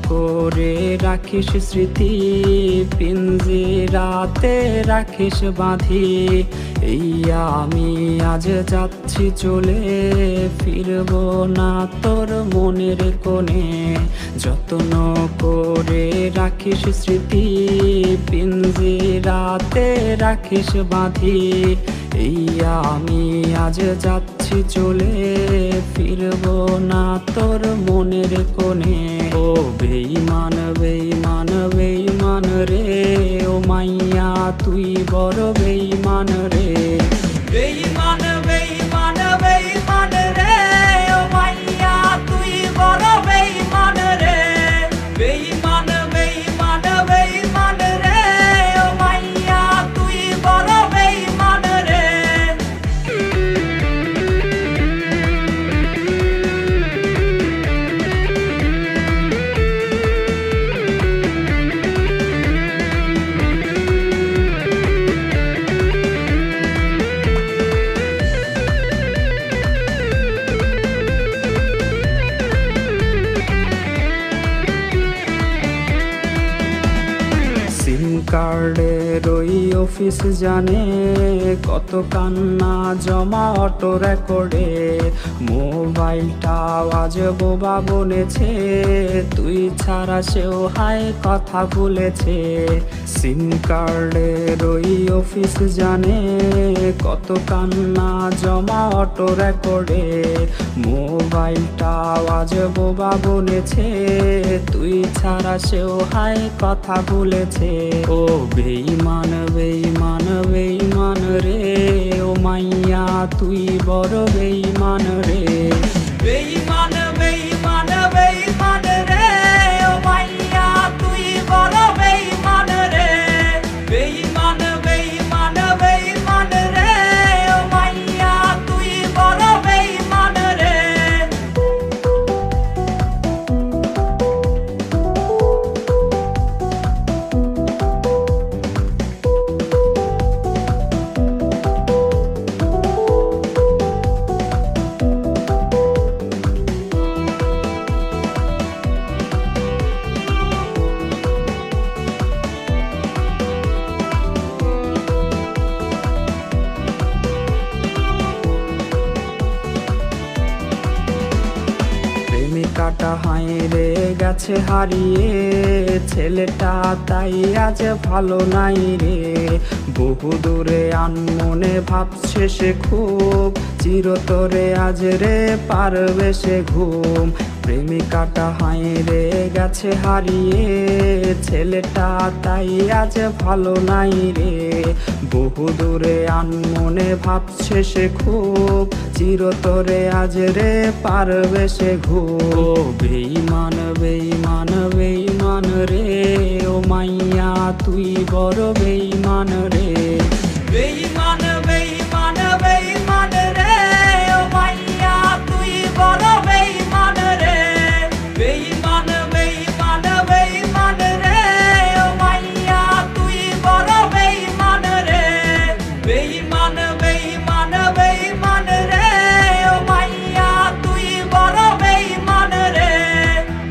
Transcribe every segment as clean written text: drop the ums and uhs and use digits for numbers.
করে রাখিস স্মৃতি, পিঞ্জিরাতে রাখিস বাঁধি। এই আমি আজ যাচ্ছি চলে, ফিরব না তোর মনের কোণে। যত্ন করে রাখিস স্মৃতি, পিঞ্জিরাতে রাখিস বাঁধি। এই আমি আজ যাচ্ছি চলে, ফিরব না তোর মনের কোণে। ও বেঈমান বেঈমান বেঈমান রে, ও মাইয়া তুই বড় বেঈমান রে। বেঈমান বেঈমান বেঈমান রে, ও মাইয়া তুই বড় বেঈমান রে। বেঈমান বেঈমান বেঈমান রে, ও মাইয়া তুই বড় বেঈমান রে। সিম কার্ডের ওই অফিস জানে, কত কান্না জমা অটো রেকর্ডে। মোবাইলটা আজ বোবা বনেছে, তুই ছাড়া সেও হায় কথা ভুলেছে। সিম কার্ডের ওই অফিস জানে, কত কান্না জমা অটো রেকর্ডে। মোবাইলটা আজ বোবা বনেছে, তুই ছাড়া সেও হায় কথা ভুলেছে। ও বেঈমান বেঈমান বেঈমান রে, ও মাইয়া তুই বড় বেঈমান রে। বেঈমান বেঈমান বেঈমান রে, ও মাইয়া তুই বড় বেঈমান রে। বেঈমান বেঈমান বেঈমান রে, ও মাইয়া তুই বড় বেঈমান রে। প্রেমিকাটা হাইরে গেছে হারিয়ে, ছেলেটা তাই আজ ভালো নাই রে। বহু দূরে আনমনে ভাবছে সে খুব, চিরতরে আজ রে পারবে সে ঘুম। প্রেমিকাটা হাইরে গেছে হারিয়ে, ছেলেটা তাই আজ ভালো নাই রে। বহু দূরে আনমনে ভাবছে সে খুব, চিরতরে আজ রে পারবে সে ঘুম। ও বেঈমান বেঈমান বেঈমান রে, ও মাইয়া তুই বড় বেঈমান রে। বেঈমান বেঈমান বেঈমান রে, ও মাইয়া তুই বড় বেঈমান রে। বেঈমান বেঈমান বেঈমান রে, ও মাইয়া তুই বড় বেঈমান রে। বেঈমান বেঈমান বেঈমান রে, ও মাইয়া তুই বড় বেঈমান রে।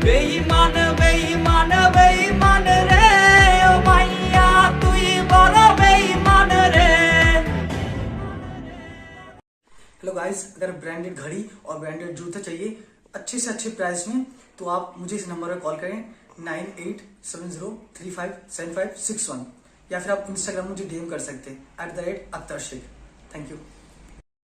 বেঈমান বেঈমান বেঈমান রে, ও মাইয়া তুই বড় बेईमान रे। हेलो गाइस, अगर ब्रांडेड घड़ी और ब्रांडेड जूते चाहिए अच्छे से अच्छे प्राइस में तो आप मुझे इस नंबर पर कॉल करें 9870357561, या फिर आप इंस्टाग्राम मुझे डीएम कर सकते हैं @अख्तर शेख। Thank you.